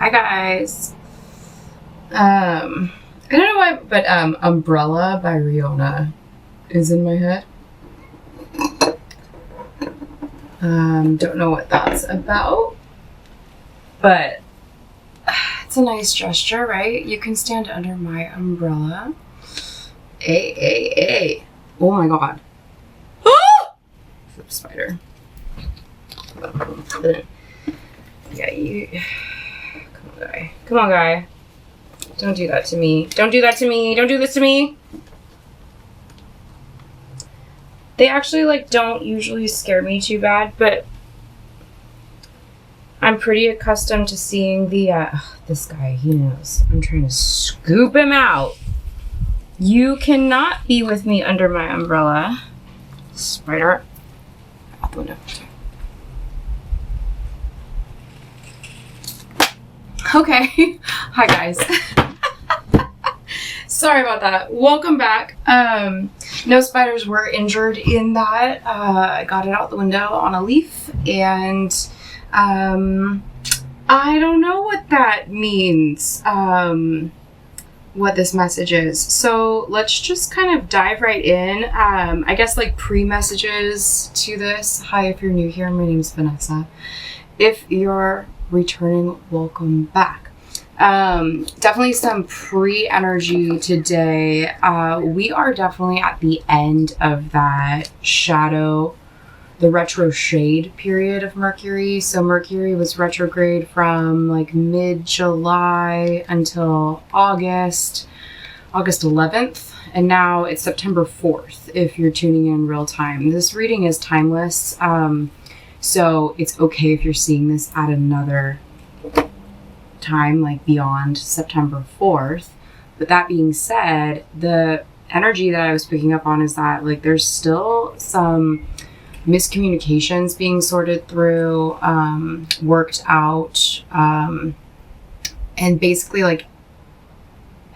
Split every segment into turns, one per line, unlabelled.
Hi guys. I don't know why, but Umbrella by Rihanna is in my head. Don't know what that's about, but it's a nice gesture, right? You can stand under my umbrella. Hey. Oh my god. Flip spider. Yeah, you. Come on, guy. Don't do that to me. Don't do that to me. Don't do this to me. They actually, don't usually scare me too bad, but I'm pretty accustomed to seeing the, this guy, he knows. I'm trying to scoop him out. You cannot be with me under my umbrella. Spider. Out the window. Okay. Hi, guys. Sorry about that. Welcome back. No spiders were injured in that. I got it out the window on a leaf, and I don't know what that means, what this message is. So let's just kind of dive right in. I guess pre-messages to this. Hi, if you're new here, my name's Vanessa. If you're returning, welcome back. Definitely some pre-energy today. We are definitely at the end of that shadow, the retro shade period of Mercury. So Mercury was retrograde from mid-July until August 11th. And now it's September 4th if you're tuning in real time. This reading is timeless. So it's okay if you're seeing this at another time, beyond September 4th. But that being said, the energy that I was picking up on is that there's still some miscommunications being sorted through, worked out, and basically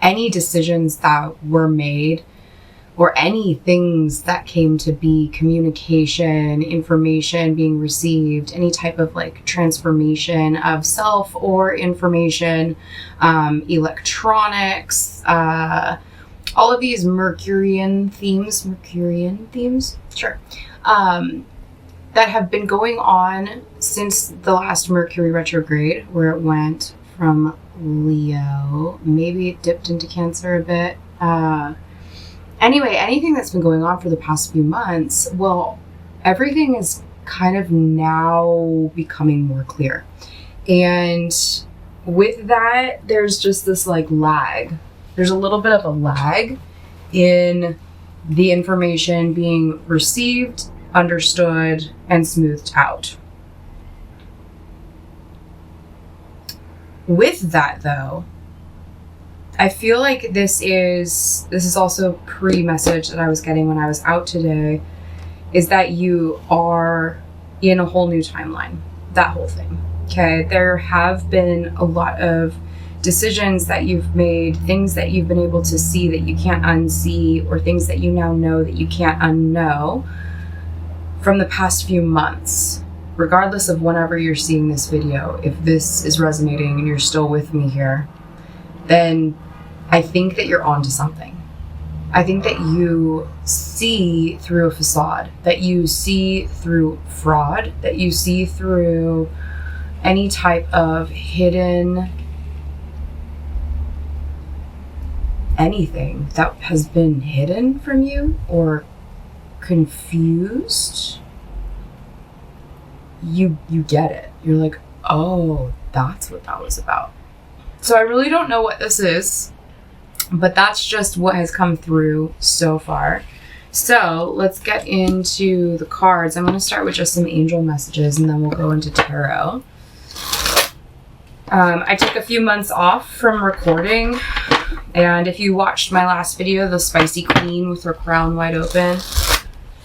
any decisions that were made or any things that came to be, communication, information being received, any type of transformation of self or information, electronics, all of these Mercurian themes, sure, that have been going on since the last Mercury retrograde, where it went from Leo, maybe it dipped into Cancer a bit, anyway, anything that's been going on for the past few months, well, everything is kind of now becoming more clear. And with that, there's just this lag. There's a little bit of a lag in the information being received, understood, and smoothed out. With that, though, I feel like this is also a pre-message that I was getting when I was out today, is that you are in a whole new timeline, that whole thing. Okay, there have been a lot of decisions that you've made, things that you've been able to see that you can't unsee, or things that you now know that you can't unknow from the past few months. Regardless of whenever you're seeing this video, if this is resonating and you're still with me here, then I think that you're onto something. I think that you see through a facade, that you see through fraud, that you see through any type of hidden anything that has been hidden from you or confused. You get it. You're like, oh, that's what that was about. So I really don't know what this is, but that's just what has come through so far. So let's get into the cards. I'm going to start with just some angel messages, and then we'll go into tarot. I took a few months off from recording, and if you watched my last video, the Spicy Queen with her crown wide open,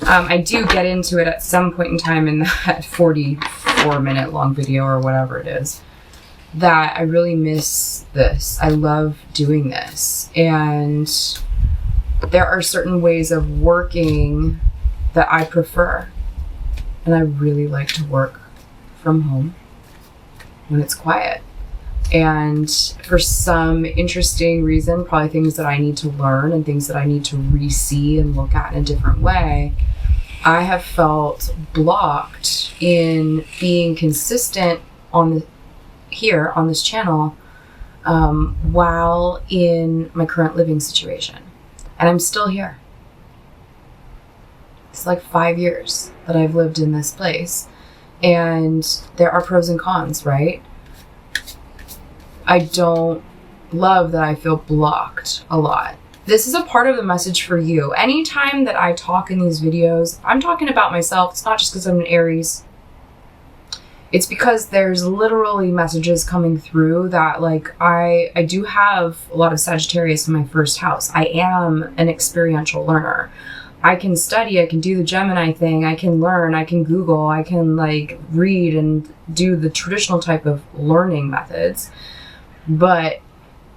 I do get into it at some point in time in that 44-minute long video or whatever it is, that I really miss this. I love doing this. And there are certain ways of working that I prefer. And I really like to work from home when it's quiet. And for some interesting reason, probably things that I need to learn and things that I need to re-see and look at in a different way, I have felt blocked in being consistent on this channel while in my current living situation. And I'm still here. It's like 5 years that I've lived in this place. And there are pros and cons, right? I don't love that I feel blocked a lot. This is a part of the message for you. Anytime that I talk in these videos, I'm talking about myself. It's not just because I'm an Aries. It's because there's literally messages coming through that, like, I do have a lot of Sagittarius in my first house. I am an experiential learner. I can study, I can do the Gemini thing, I can learn, I can Google, I can like read and do the traditional type of learning methods. But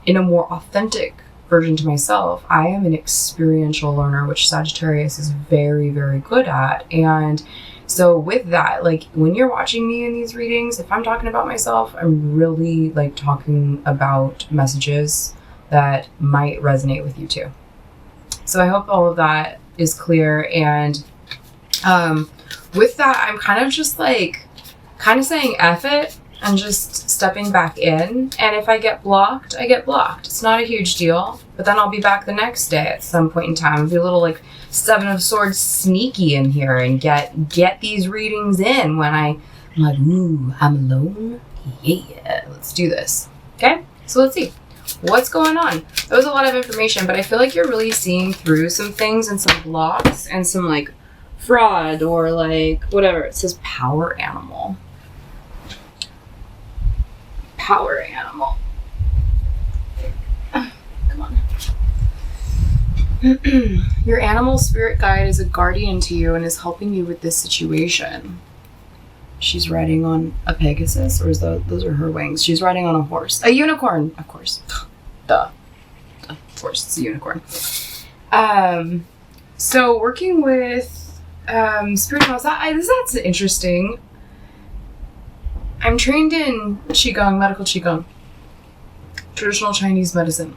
in a more authentic version to myself, I am an experiential learner, which Sagittarius is very, very good at. And so with that, like when you're watching me in these readings, if I'm talking about myself, I'm really like talking about messages that might resonate with you too. So I hope all of that is clear. And with that, I'm kind of just like saying F it and just stepping back in. And if I get blocked, I get blocked. It's not a huge deal, but then I'll be back the next day at some point in time. I'll be a little like Seven of Swords sneaky in here and get these readings in when I'm like, ooh, I'm alone. Yeah, let's do this. Okay, so let's see. What's going on? That was a lot of information, but I feel like you're really seeing through some things and some blocks and some like fraud or like whatever. It says power animal. Power animal. Come on. Your animal spirit guide is a guardian to you and is helping you with this situation. She's riding on a Pegasus, or is those are her wings? She's riding on a horse. A unicorn, of course. Duh. Of course, it's a unicorn. So working with spirit animals, that's interesting. I'm trained in Qigong, medical Qigong, traditional Chinese medicine.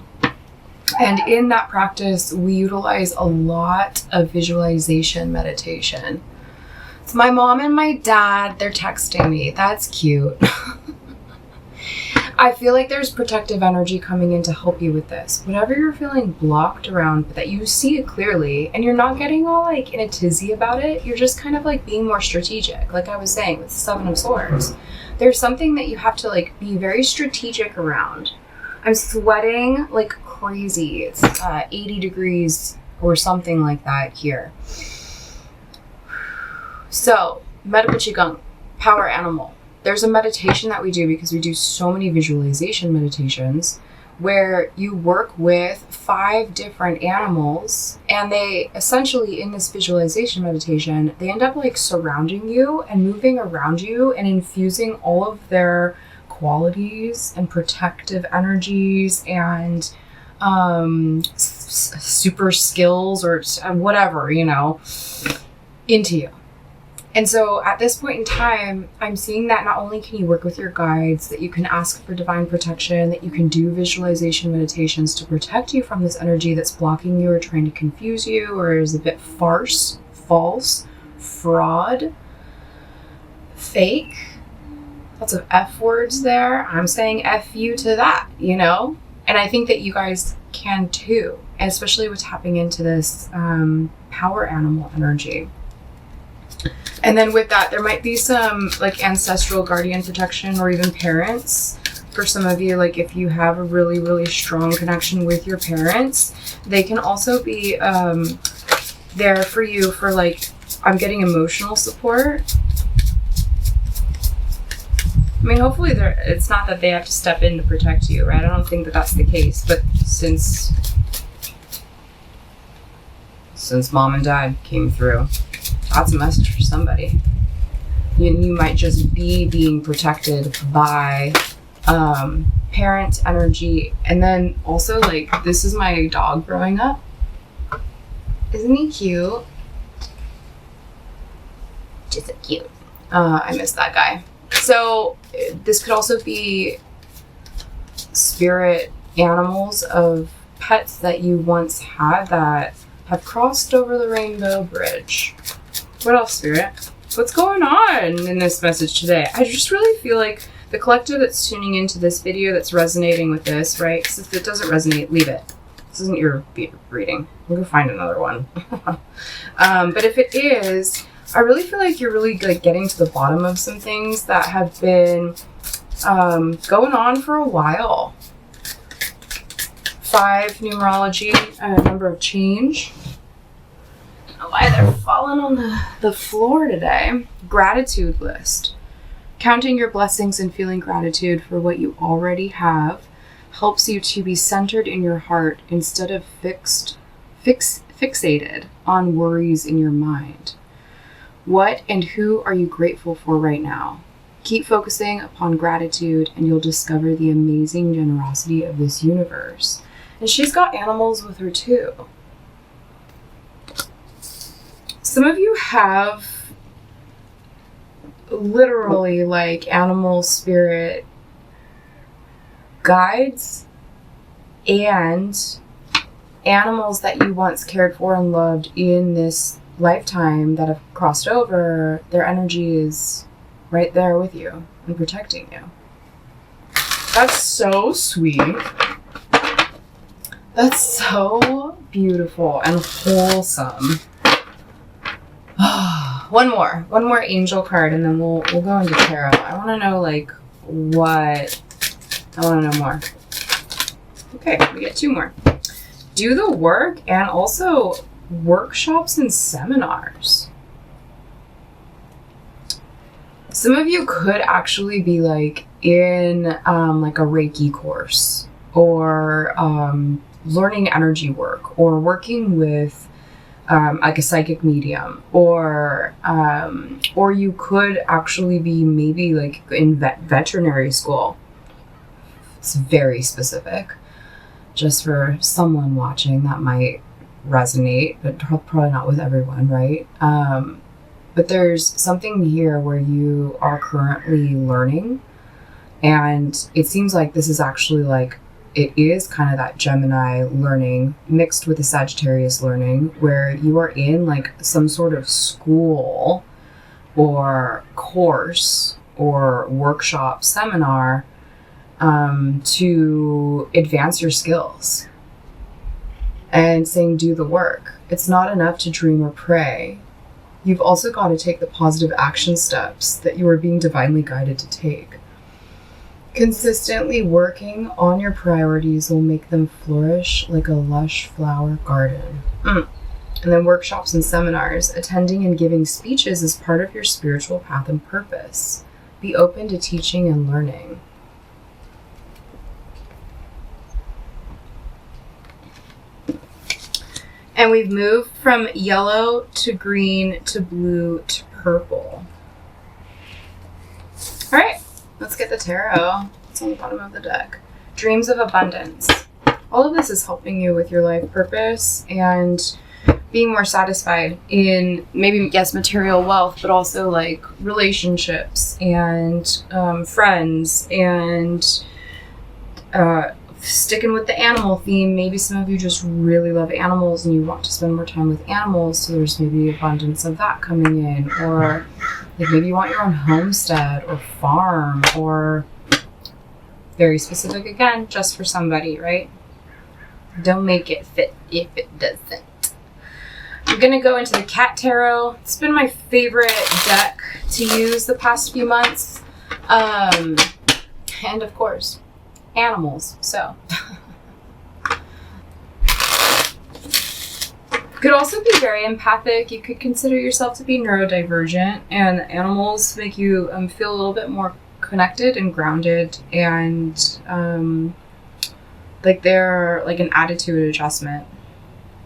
And in that practice, we utilize a lot of visualization meditation. It's my mom and my dad, they're texting me. That's cute. I feel like there's protective energy coming in to help you with this. Whatever you're feeling blocked around, but that you see it clearly and you're not getting all like in a tizzy about it. You're just kind of like being more strategic. Like I was saying with the Seven of Swords, there's something that you have to like be very strategic around. I'm sweating like crazy. It's 80 degrees or something like that here. So, medical Qigong, power animal. There's a meditation that we do because we do so many visualization meditations where you work with 5 different animals, and they essentially in this visualization meditation, they end up like surrounding you and moving around you and infusing all of their qualities and protective energies and super skills or whatever, into you. And so at this point in time, I'm seeing that not only can you work with your guides, that you can ask for divine protection, that you can do visualization meditations to protect you from this energy that's blocking you or trying to confuse you or is a bit false, fraud, fake. Lots of F words there. I'm saying F you to that, And I think that you guys can too, especially with tapping into this power animal energy. And then with that, there might be some like ancestral guardian protection or even parents. For some of you, like if you have a really, really strong connection with your parents, they can also be there for you for like, I'm getting emotional support. I mean, hopefully it's not that they have to step in to protect you, right? I don't think that that's the case, but since mom and dad came through, that's a message for somebody. You might just be being protected by parent energy. And then also, like, this is my dog growing up. Isn't he cute? Just so cute. I miss that guy. So this could also be spirit animals of pets that you once had that have crossed over the rainbow bridge. What else, Spirit? What's going on in this message today? I just really feel like the collective that's tuning into this video that's resonating with this, right? Because if it doesn't resonate, leave it. This isn't your reading. We'll go find another one. But if it is, I really feel like you're really like getting to the bottom of some things that have been going on for a while. 5 numerology, number of change. I don't know why they're falling on the floor today. Gratitude list. Counting your blessings and feeling gratitude for what you already have helps you to be centered in your heart instead of fixated on worries in your mind. What and who are you grateful for right now? Keep focusing upon gratitude and you'll discover the amazing generosity of this universe. And she's got animals with her too. Some of you have literally like animal spirit guides and animals that you once cared for and loved in this lifetime that have crossed over. Their energy is right there with you and protecting you. That's so sweet. That's so beautiful and wholesome. One more angel card, and then we'll go into tarot. I want to know like what. I want to know more. Okay, we get 2 more. Do the work and also workshops and seminars. Some of you could actually be like in like a Reiki course or learning energy work or working with like a psychic medium or you could actually be maybe like in veterinary school. It's very specific. Just for someone watching that might resonate, but probably not with everyone, right? But there's something here where you are currently learning, and it seems like this is actually like, it is kind of that Gemini learning mixed with the Sagittarius learning, where you are in like some sort of school or course or workshop seminar to advance your skills. And saying do the work. It's not enough to dream or pray. You've also got to take the positive action steps that you are being divinely guided to take. Consistently working on your priorities will make them flourish like a lush flower garden. And then workshops and seminars. Attending and giving speeches is part of your spiritual path and purpose. Be open to teaching and learning. And we've moved from yellow to green to blue to purple. All right, let's get the tarot. It's on the bottom of the deck. Dreams of abundance. All of this is helping you with your life purpose and being more satisfied in maybe, yes, material wealth, but also like relationships and friends and sticking with the animal theme. Maybe some of you just really love animals and you want to spend more time with animals, so there's maybe abundance of that coming in. Or like maybe you want your own homestead or farm, or very specific again, just for somebody, right? Don't make it fit if it doesn't. I'm gonna go into the cat tarot. It's been my favorite deck to use the past few months. And of course, animals. So could also be very empathic. You could consider yourself to be neurodivergent, and animals make you feel a little bit more connected and grounded, and like they're like an attitude adjustment.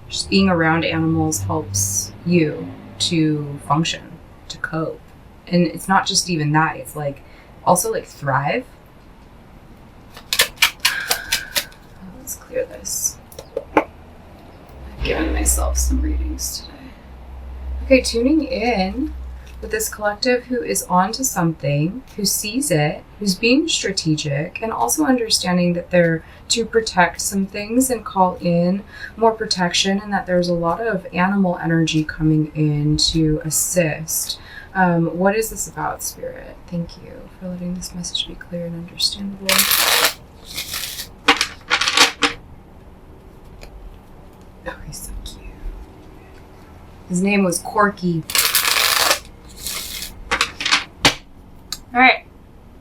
Just being around animals helps you to function, to cope. And it's not just even that, it's like also like thrive. Let's clear this. I've given myself some readings today. Okay, tuning in with this collective who is onto something, who sees it, who's being strategic, and also understanding that they're to protect some things and call in more protection, and that there's a lot of animal energy coming in to assist. What is this about, Spirit? Thank you for letting this message be clear and understandable. Oh, he's so cute. His name was Corky. Alright,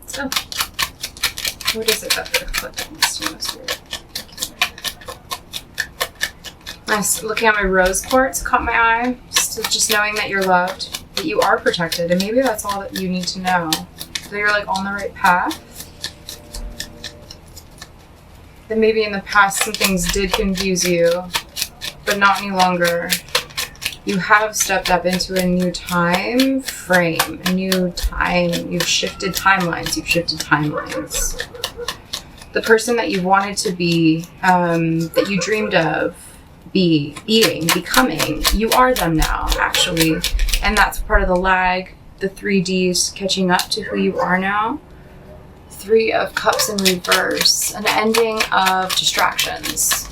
so what is it that they're collecting this to, Spirit? Nice. Looking at my rose quartz caught my eye. Just knowing that you're loved, that you are protected, and maybe that's all that you need to know. That you're like on the right path. That maybe in the past some things did confuse you, but not any longer. You have stepped up into a new time frame, a new time. You've shifted timelines. The person that you wanted to be, that you dreamed of becoming, you are them now, actually. And that's part of the lag, the 3Ds catching up to who you are now. 3 of Cups in reverse, an ending of distractions.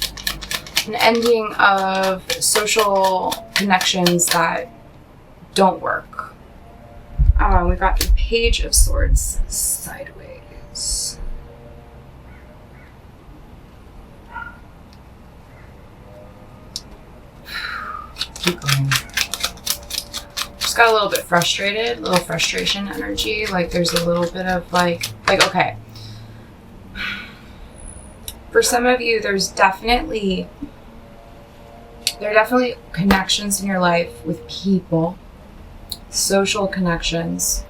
An ending of social connections that don't work. We got the Page of Swords sideways. Keep going. Just got a little bit frustrated, a little frustration energy. Like there's a little bit of like, okay. For some of you, there are definitely connections in your life with people, social connections,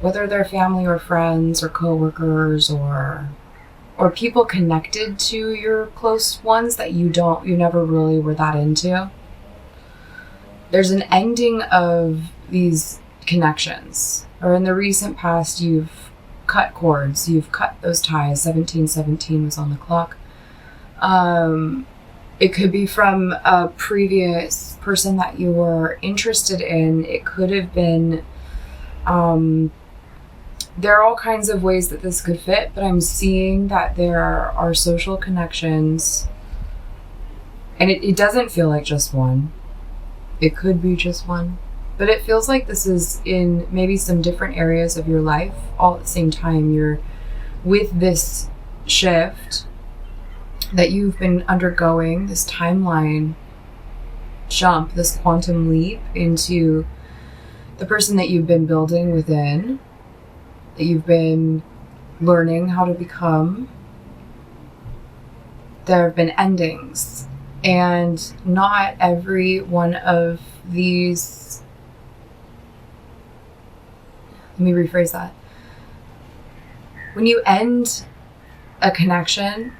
whether they're family or friends or coworkers or people connected to your close ones that you never really were that into. There's an ending of these connections, or in the recent past, you've cut cords, you've cut those ties. 1717 was on the clock. It could be from a previous person that you were interested in. It could have been, there are all kinds of ways that this could fit, but I'm seeing that there are social connections, and it doesn't feel like just one. It could be just one, but it feels like this is in maybe some different areas of your life all at the same time. You're with this shift that you've been undergoing, this timeline jump, this quantum leap into the person that you've been building within, that you've been learning how to become. There have been endings, and not every one of these, let me rephrase that. When you end a connection,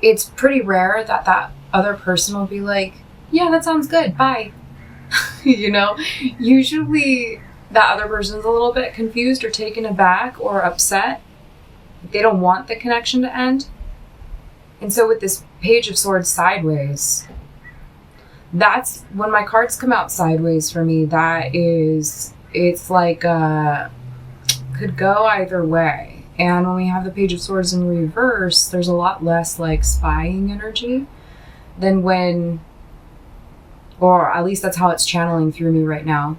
it's pretty rare that that other person will be like, yeah, that sounds good, bye. Usually that other person's a little bit confused or taken aback or upset. They don't want the connection to end. And so with this Page of Swords sideways, that's when my cards come out sideways for me. It's like, could go either way. And when we have the Page of Swords in reverse, there's a lot less like spying energy than or at least that's how it's channeling through me right now.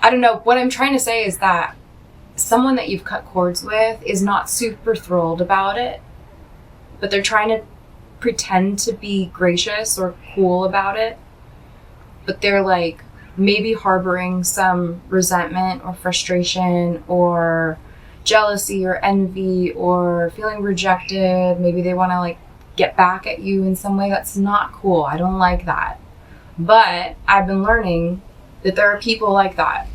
I don't know. What I'm trying to say is that someone that you've cut cords with is not super thrilled about it, but they're trying to pretend to be gracious or cool about it. But they're like maybe harboring some resentment or frustration or jealousy or envy or feeling rejected. Maybe they want to like get back at you in some way. That's not cool. I don't like that. But I've been learning that there are people like that.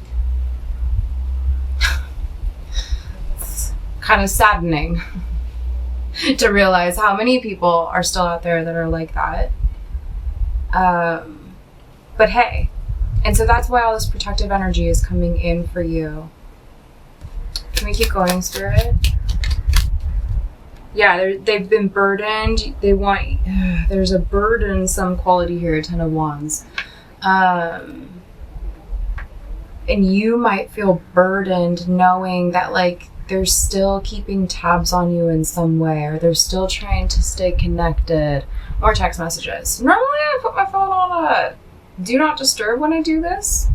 It's kind of saddening to realize how many people are still out there that are like that. But hey, and so that's why all this protective energy is coming in for you. Can we keep going, Spirit? Yeah, they've been burdened. There's a burdensome quality here, 10 of Wands. And you might feel burdened knowing that like they're still keeping tabs on you in some way, or they're still trying to stay connected. More text messages. Normally I put my phone on a do not disturb when I do this.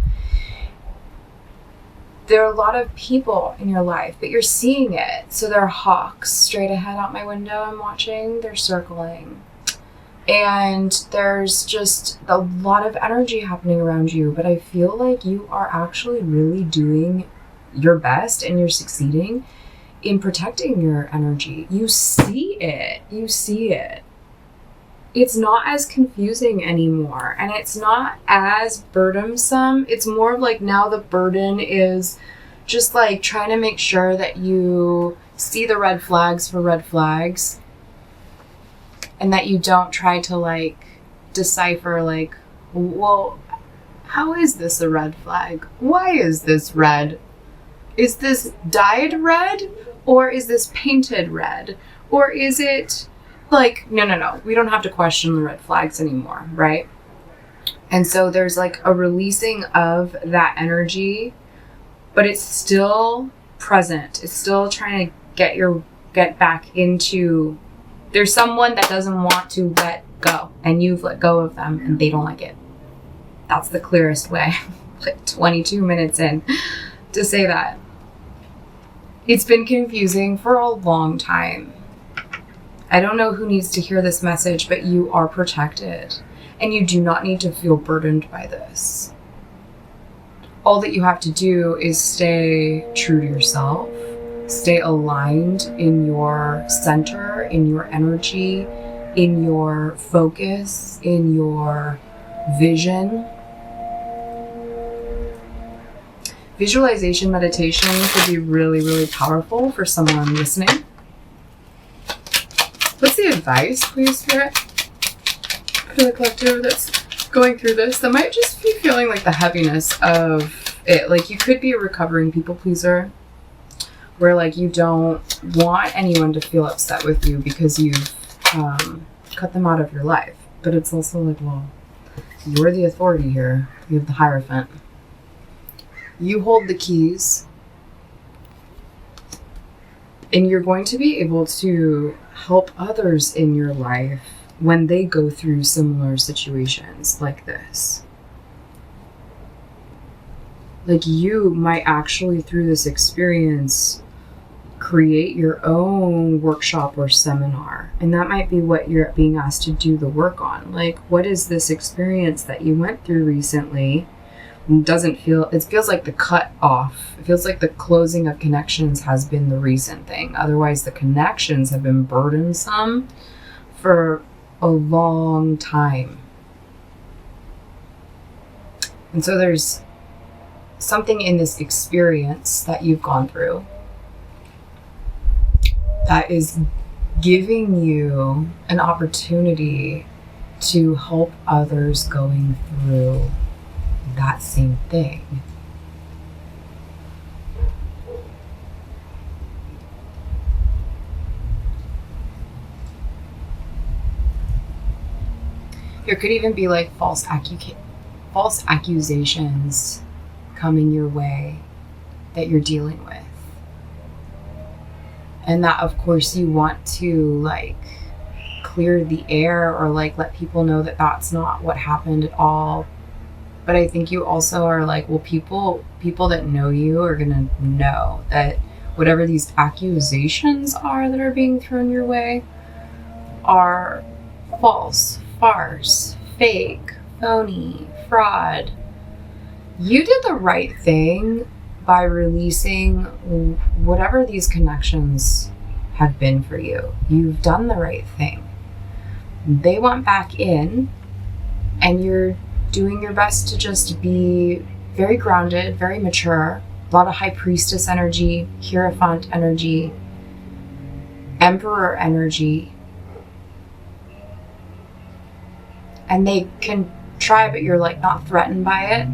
There are a lot of people in your life, but you're seeing it. So there are hawks straight ahead out my window I'm watching. They're circling. And there's just a lot of energy happening around you, but I feel like you are actually really doing your best and you're succeeding in protecting your energy. You see it. You see it. It's not as confusing anymore, and it's not as burdensome. It's more of like now the burden is just like trying to make sure that you see the red flags for red flags, and that you don't try to like decipher like, well, how is this a red flag? Why is this red? Is this dyed red, or is this painted red, or is it like, no, we don't have to question the red flags anymore, right? And so there's like a releasing of that energy, but it's still present. It's still trying to get back into, there's someone that doesn't want to let go, and you've let go of them and they don't like it. That's the clearest way, like 22 minutes in, to say that. It's been confusing for a long time. I don't know who needs to hear this message, but you are protected and you do not need to feel burdened by this. All that you have to do is stay true to yourself, stay aligned in your center, in your energy, in your focus, in your vision. Visualization meditation could be really, really powerful for someone listening. What's the advice, please, Spirit, for the collective that's going through this? That might just be feeling like the heaviness of it. Like you could be a recovering people pleaser where like you don't want anyone to feel upset with you because you've cut them out of your life. But it's also like, well, you're the authority here. You have the Hierophant. You hold the keys. And you're going to be able to help others in your life when they go through similar situations like this. Like you might actually, through this experience, create your own workshop or seminar. And that might be what you're being asked to do the work on. Like, what is this experience that you went through recently? It feels like the cut off. It feels like the closing of connections has been the recent thing. Otherwise, the connections have been burdensome for a long time. And so there's something in this experience that you've gone through that is giving you an opportunity to help others going through that same thing. There could even be like false accusations coming your way that you're dealing with. And that, of course, you want to like clear the air or like let people know that that's not what happened at all. But I think you also are like, well, people that know you are gonna know that whatever these accusations are that are being thrown your way are false, farce, fake, phony, fraud. You did the right thing by releasing whatever these connections have been for you. You've done the right thing. They went back in, and you're doing your best to just be very grounded, very mature, a lot of High Priestess energy, Hierophant energy, Emperor energy. And they can try, but you're like not threatened by it.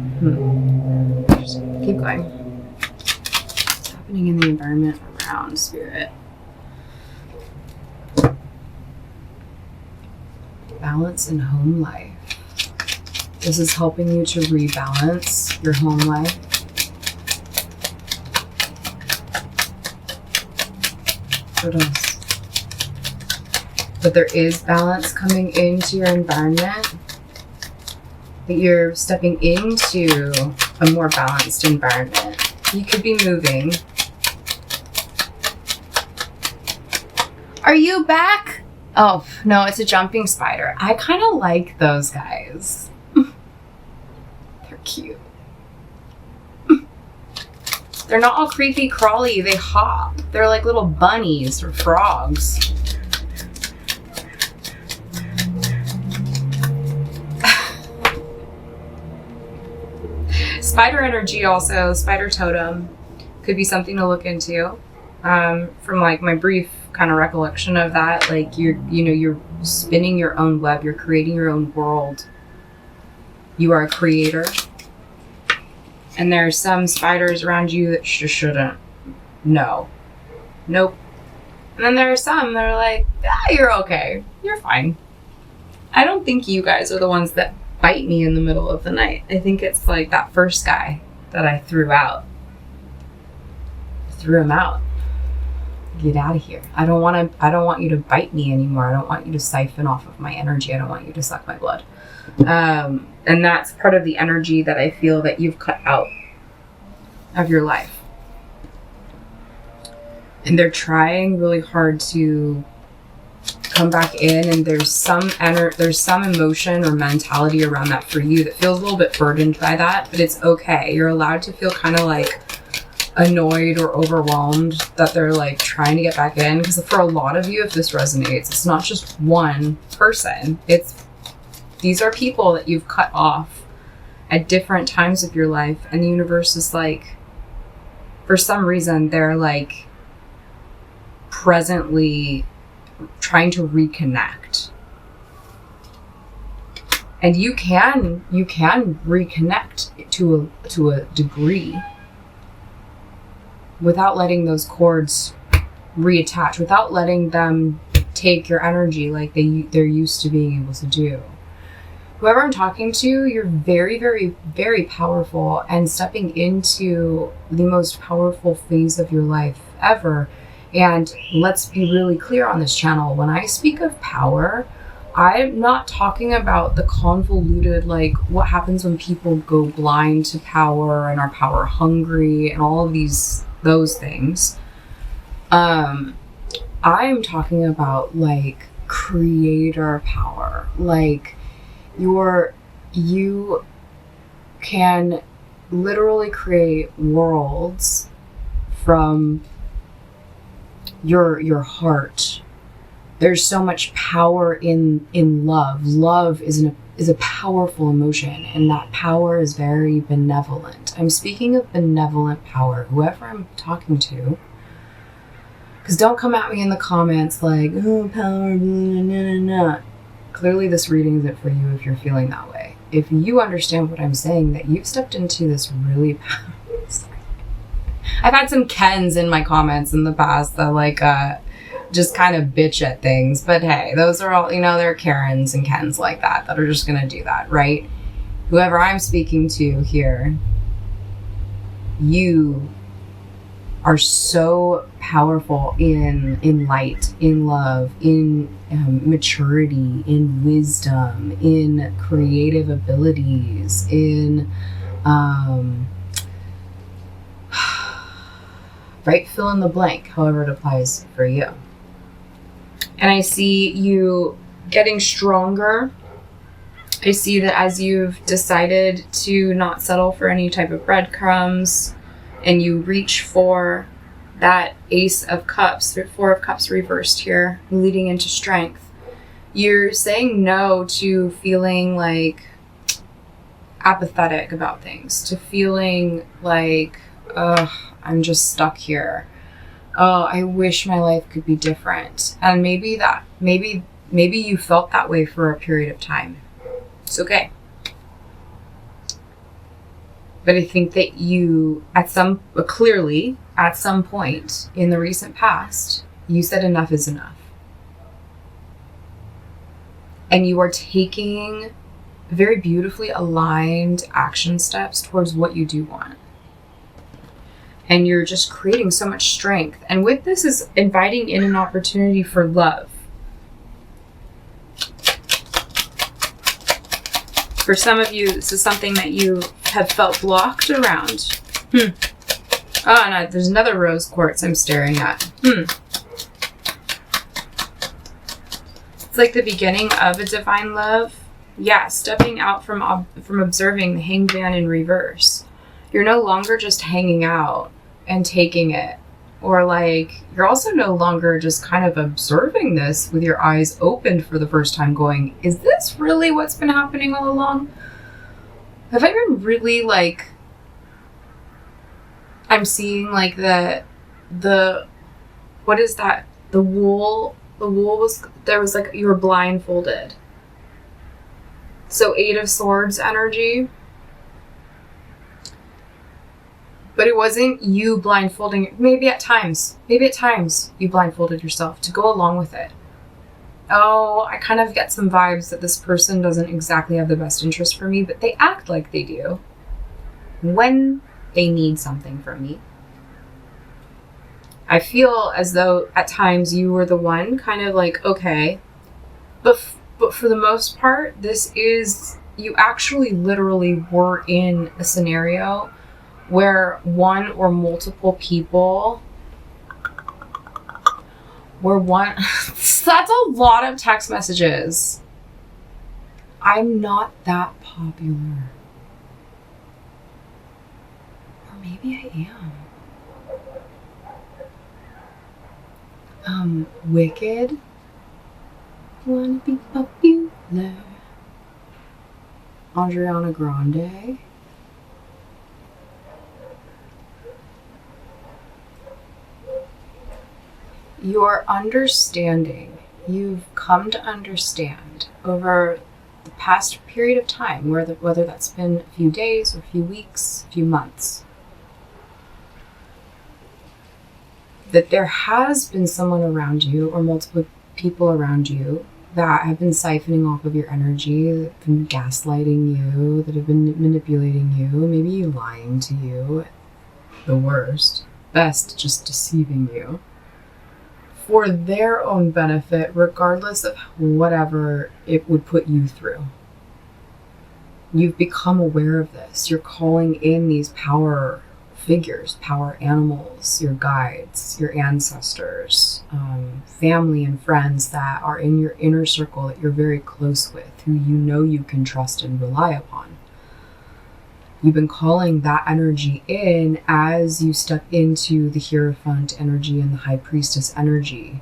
Just keep going. What's happening in the environment around, Spirit? Balance in home life. This is helping you to rebalance your home life. What else? But there is balance coming into your environment. That you're stepping into a more balanced environment. You could be moving. Are you back? Oh, no, it's a jumping spider. I kind of like those guys. They're cute. They're not all creepy crawly. They hop. They're like little bunnies or frogs. Spider energy also, spider totem, could be something to look into. From like my brief kind of recollection of that, like you're spinning your own web, you're creating your own world. You are a creator. And there are some spiders around you that just shouldn't. No. Nope. And then there are some that are like, you're okay. You're fine. I don't think you guys are the ones that bite me in the middle of the night. I think it's like that first guy that I threw out. Threw him out. Get out of here. I don't want you to bite me anymore. I don't want you to siphon off of my energy. I don't want you to suck my blood. And that's part of the energy that I feel that you've cut out of your life. And they're trying really hard to come back in, and there's some emotion or mentality around that for you that feels a little bit burdened by that, but it's okay. You're allowed to feel kind of like annoyed or overwhelmed that they're like trying to get back in, because for a lot of you, if this resonates, it's not just one person. These are people that you've cut off at different times of your life, and the universe is like, for some reason, they're like presently trying to reconnect. And you can reconnect to a degree without letting those cords reattach, without letting them take your energy like they're used to being able to do. Whoever I'm talking to, you're very, very, very powerful and stepping into the most powerful phase of your life ever. And let's be really clear on this channel. When I speak of power, I'm not talking about the convoluted, like what happens when people go blind to power and are power hungry and all of those things. I'm talking about like creator power. Like you can literally create worlds from your heart. There's so much power in love. Love is a powerful emotion, and that power is very benevolent. I'm speaking of benevolent power, whoever I'm talking to. Because don't come at me in the comments like, oh, power, nah. Clearly this reading isn't for you if you're feeling that way. If you understand what I'm saying, that you've stepped into this really I've had some Kens in my comments in the past that like just kind of bitch at things, but hey, those are all, there are Karens and Kens like that are just gonna do that, right? Whoever I'm speaking to here, you are so powerful in light, in love, in maturity, in wisdom, in creative abilities, in right, fill in the blank, however it applies for you. And I see you getting stronger. I see that as you've decided to not settle for any type of breadcrumbs, and you reach for that Ace of Cups, 4 of Cups reversed here, leading into strength. You're saying no to feeling like apathetic about things, to feeling like, I'm just stuck here. Oh, I wish my life could be different. And maybe you felt that way for a period of time. It's okay. But I think that you, clearly, at some point in the recent past, you said enough is enough. And you are taking very beautifully aligned action steps towards what you do want. And you're just creating so much strength. And with this is inviting in an opportunity for love. For some of you, this is something that you have felt blocked around. Oh, no, there's another rose quartz I'm staring at. It's like the beginning of a divine love. Yeah, stepping out from observing the hanged man in reverse. You're no longer just hanging out and taking it. Or like, you're also no longer just kind of observing this with your eyes opened for the first time going, is this really what's been happening all along? Have I been really like, I'm seeing like the what is that? The wool was, there was like, you were blindfolded. So 8 of Swords energy. But it wasn't you blindfolding. Maybe at times you blindfolded yourself to go along with it. Oh, I kind of get some vibes that this person doesn't exactly have the best interest for me, but they act like they do when they need something from me. I feel as though at times you were the one kind of like, okay, but for the most part, this is, you actually literally were in a scenario where one or multiple people were one. That's a lot of text messages. I'm not that popular. Or maybe I am. Wicked. Wanna be popular. Adriana Grande. Your understanding, you've come to understand over the past period of time, whether that's been a few days or a few weeks, a few months, that there has been someone around you or multiple people around you that have been siphoning off of your energy, that have been gaslighting you, that have been manipulating you, maybe lying to you, the worst, best just deceiving you, for their own benefit, regardless of whatever it would put you through. You've become aware of this. You're calling in these power figures, power animals, your guides, your ancestors, family and friends that are in your inner circle that you're very close with, who you know you can trust and rely upon. You've been calling that energy in as you step into the Hierophant energy and the High Priestess energy.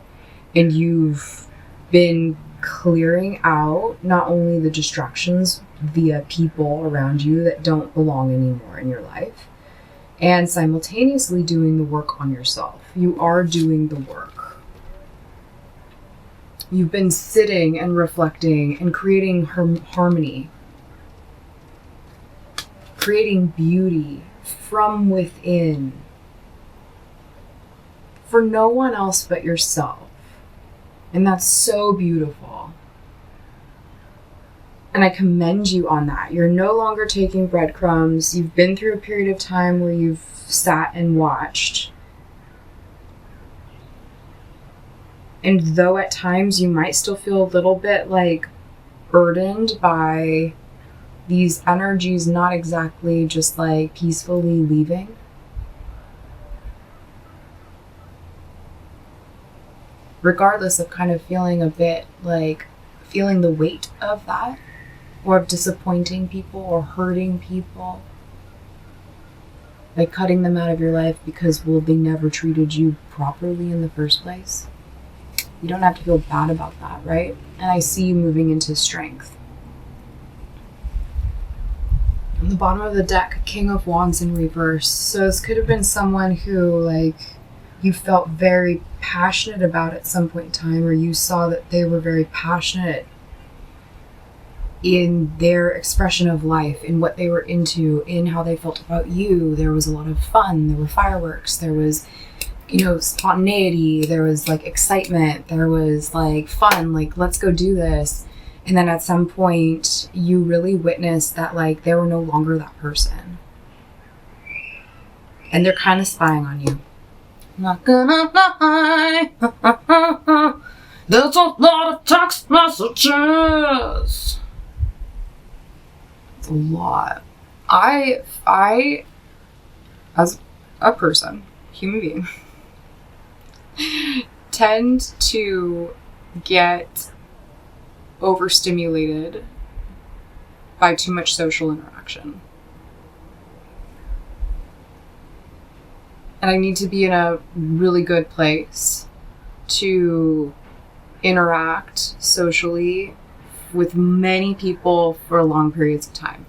And you've been clearing out not only the distractions via people around you that don't belong anymore in your life, and simultaneously doing the work on yourself. You are doing the work. You've been sitting and reflecting and creating harmony, creating beauty from within for no one else but yourself. And that's so beautiful. And I commend you on that. You're no longer taking breadcrumbs. You've been through a period of time where you've sat and watched. And though at times you might still feel a little bit like burdened by these energies not exactly just like peacefully leaving, regardless of kind of feeling a bit like feeling the weight of that, or of disappointing people or hurting people, like cutting them out of your life because, well, they never treated you properly in the first place. You don't have to feel bad about that, right? And I see you moving into strength. On the bottom of the deck, King of Wands in reverse. So this could have been someone who, like, you felt very passionate about at some point in time, or you saw that they were very passionate in their expression of life, in what they were into, in how they felt about you. There was a lot of fun. There were fireworks. There was, spontaneity. There was, like, excitement. There was, like, fun. Like, let's go do this. And then at some point, you really witness that, like, they were no longer that person. And they're kind of spying on you. I'm not gonna lie. There's a lot of text messages. It's a lot. I, as a person, human being, tend to get overstimulated by too much social interaction. And I need to be in a really good place to interact socially with many people for long periods of time,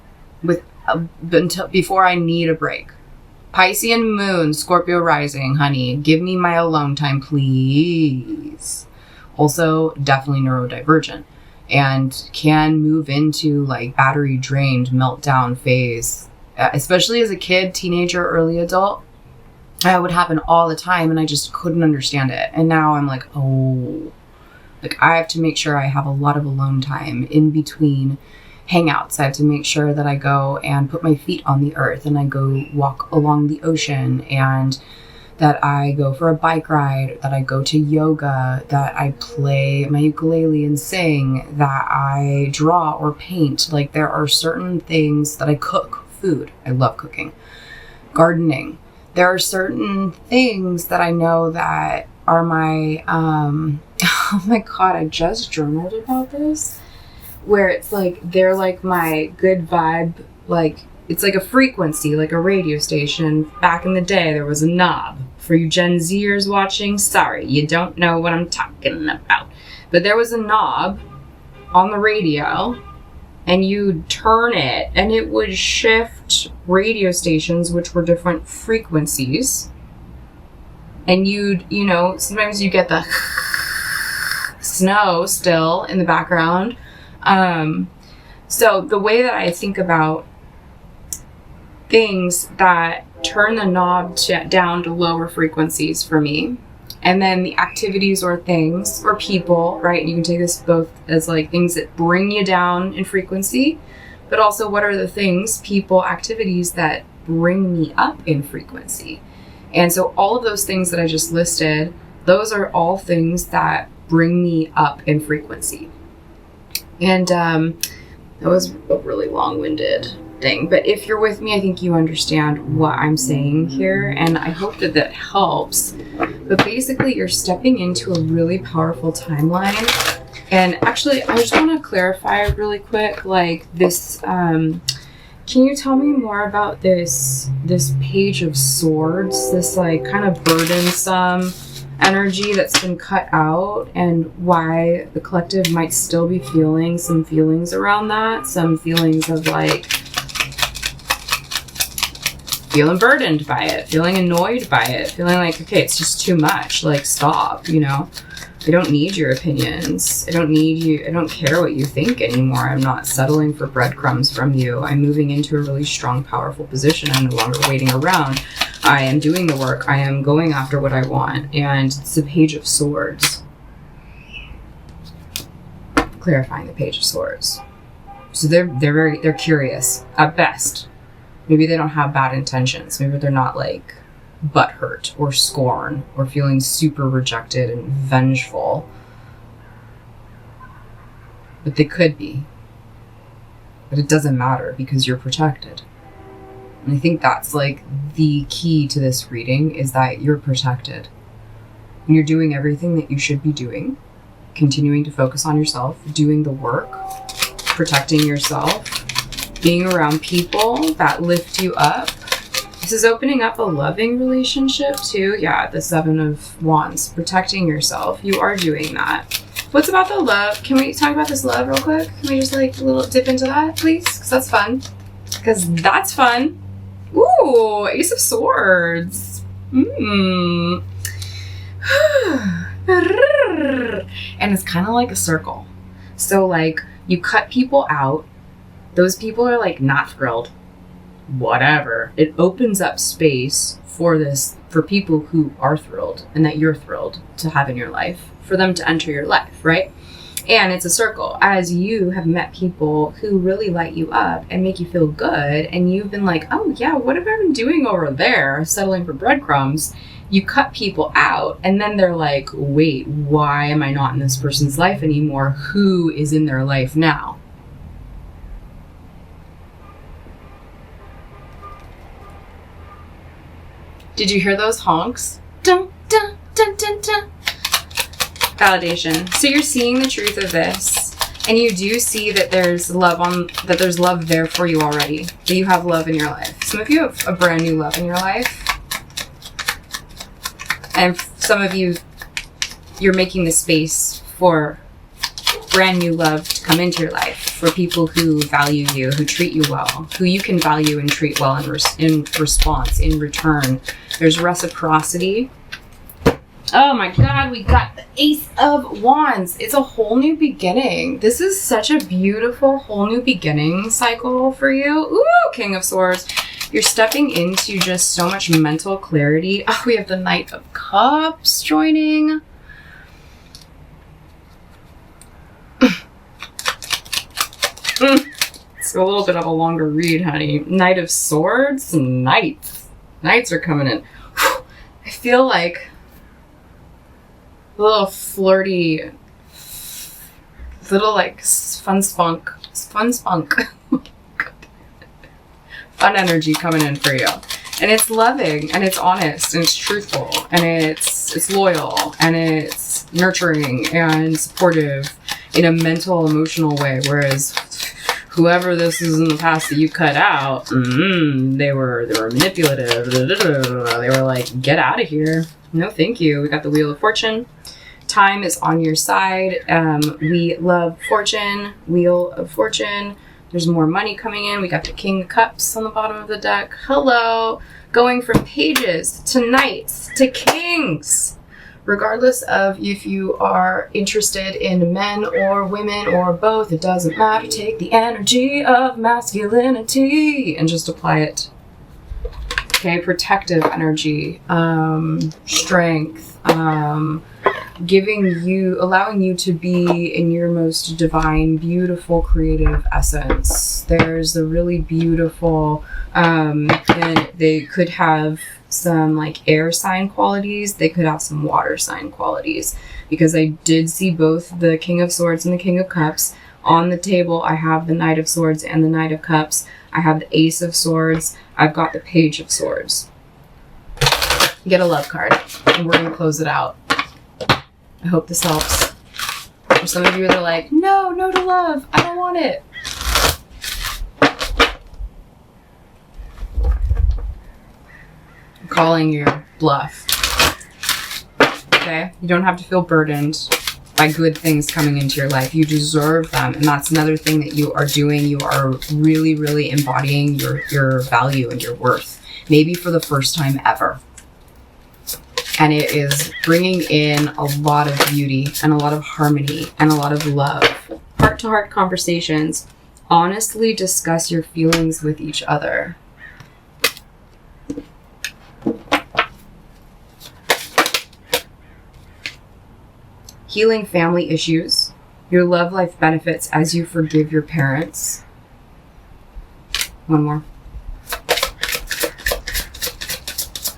until before I need a break. Piscean moon, Scorpio rising, honey, give me my alone time, please. Also, definitely neurodivergent and can move into like battery drained meltdown phase, especially as a kid, teenager, early adult. That would happen all the time, and I just couldn't understand it. And now I'm like, oh, like I have to make sure I have a lot of alone time in between hangouts. I have to make sure that I go and put my feet on the earth, and I go walk along the ocean, and that I go for a bike ride, that I go to yoga, that I play my ukulele and sing, that I draw or paint. Like there are certain things that I cook, food. I love cooking, gardening. There are certain things that I know that are my, oh my God, I just journaled about this, where it's like, they're like my good vibe, like, it's like a frequency, like a radio station. Back in the day, there was a knob. For you Gen Zers watching, sorry, you don't know what I'm talking about. But there was a knob on the radio, and you'd turn it, and it would shift radio stations, which were different frequencies. And you'd, you know, sometimes you get the snow still in the background. So the way that I think about things that turn the knob down to lower frequencies for me, and then the activities or things or people, right? You can take this both as like things that bring you down in frequency, but also what are the things, people, activities that bring me up in frequency. And so all of those things that I just listed, those are all things that bring me up in frequency. And that was a really long-winded thing, but if you're with me, I think you understand what I'm saying here, and I hope that that helps. But basically, you're stepping into a really powerful timeline. And actually, I just want to clarify really quick, like this, can you tell me more about this Page of Swords, this like kind of burdensome energy that's been cut out, and why the collective might still be feeling some feelings around that, some feelings of like feeling burdened by it, feeling annoyed by it, feeling like, okay, it's just too much, like stop, you know, I don't need your opinions, I don't need you, I don't care what you think anymore, I'm not settling for breadcrumbs from you, I'm moving into a really strong, powerful position, I'm no longer waiting around, I am doing the work, I am going after what I want. And it's the Page of Swords. Clarifying the Page of Swords. So they're curious at best. Maybe they don't have bad intentions. Maybe they're not like butthurt or scorn or feeling super rejected and vengeful. But they could be. But it doesn't matter because you're protected. And I think that's like the key to this reading, is that you're protected. And you're doing everything that you should be doing, continuing to focus on yourself, doing the work, protecting yourself, being around people that lift you up. This is opening up a loving relationship too. Yeah, the Seven of Wands, protecting yourself. You are doing that. What's about the love? Can we talk about this love real quick? Can we just like a little dip into that, please? Because that's fun. Because that's fun. Ooh, Ace of Swords. And it's kind of like a circle. So like you cut people out. Those people are like not thrilled. Whatever. It opens up space for people who are thrilled and that you're thrilled to have in your life, for them to enter your life, right? And it's a circle. As you have met people who really light you up and make you feel good, and you've been like, oh yeah, what have I been doing over there, settling for breadcrumbs? You cut people out, and then they're like, wait, why am I not in this person's life anymore? Who is in their life now? Did you hear those honks? Dun, dun, dun, dun, dun. Validation. So you're seeing the truth of this, and you do see that there's love there for you already. That you have love in your life. Some of you have a brand new love in your life. And some of you, you're making the space for brand new love to come into your life, for people who value you, who treat you well, who you can value and treat well in response, in return. There's reciprocity. Oh my God, we got the Ace of Wands. It's a whole new beginning. This is such a beautiful whole new beginning cycle for you. Ooh, King of Swords. You're stepping into just so much mental clarity. Oh, we have the Knight of Cups joining. It's a little bit of a longer read, honey. Knight of Swords, Knights. Knights are coming in. Whew. I feel like a little flirty, little like fun spunk. Fun energy coming in for you. And it's loving, and it's honest, and it's truthful, and it's loyal, and it's nurturing and supportive in a mental, emotional way. Whereas whoever this is in the past that you cut out, they were manipulative. They were like, get out of here. No, thank you. We got the Wheel of Fortune. Time is on your side. We love fortune. Wheel of Fortune. There's more money coming in. We got the King of Cups on the bottom of the deck. Hello. Going from pages to knights to kings. Regardless of if you are interested in men or women or both, it doesn't matter. Take the energy of masculinity and just apply it. Okay, protective energy, strength, allowing you to be in your most divine, beautiful, creative essence. There's a really beautiful, and they could have some like air sign qualities. They could have some water sign qualities, because I did see both the King of Swords and the King of Cups. On the table, I have the Knight of Swords and the Knight of Cups. I have the Ace of Swords. I've got the Page of Swords. Get a love card, and we're going to close it out. I hope this helps. For some of you that are like, no to love. I don't want it. I'm calling your bluff. Okay? You don't have to feel burdened by good things coming into your life. You deserve them. And that's another thing that you are doing. You are really, really embodying your value and your worth. Maybe for the first time ever. And it is bringing in a lot of beauty and a lot of harmony and a lot of love. Heart-to-heart conversations. Honestly discuss your feelings with each other. Healing family issues. Your love life benefits as you forgive your parents. One more.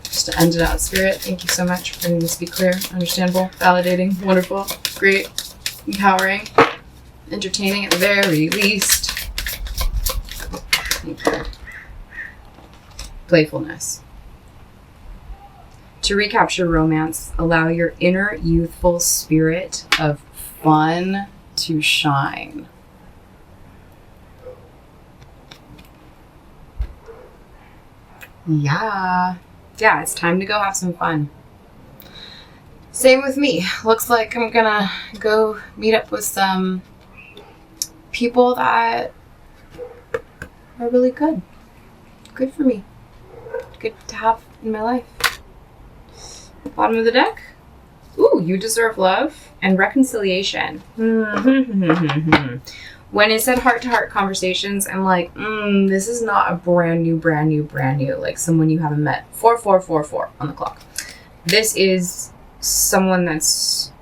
Just to end it out, Spirit, thank you so much for bringing this to be clear, understandable, validating, wonderful, great, empowering, entertaining at the very least. Playfulness. To recapture romance, allow your inner youthful spirit of fun to shine. Yeah, it's time to go have some fun. Same with me. Looks like I'm gonna go meet up with some people that are really good. Good for me. Good to have in my life. Bottom of the deck. Ooh, you deserve love and reconciliation. When it said heart-to-heart conversations, I'm like, this is not a brand new, like someone you haven't met. 4444 on the clock. This is someone that's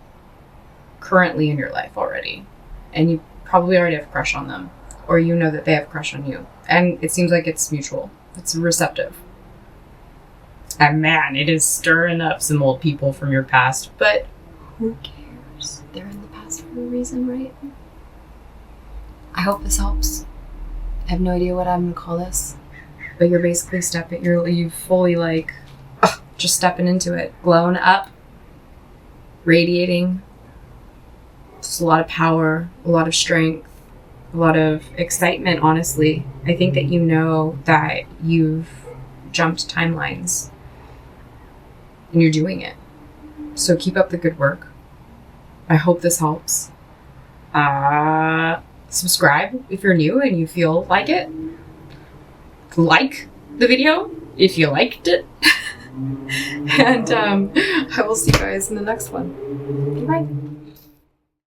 currently in your life already. And you probably already have a crush on them. Or you know that they have a crush on you. And it seems like it's mutual. It's receptive. And man, it is stirring up some old people from your past. But who cares? They're in the past for a reason, right? I hope this helps. I have no idea what I'm going to call this. But you're basically you fully like, just stepping into it. Glowing up. Radiating. Just a lot of power. A lot of strength. A lot of excitement, honestly. I think that you know that you've jumped timelines. And you're doing it. So keep up the good work. I hope this helps. Subscribe if you're new and you feel like it. Like the video if you liked it. And I will see you guys in the next one. Bye.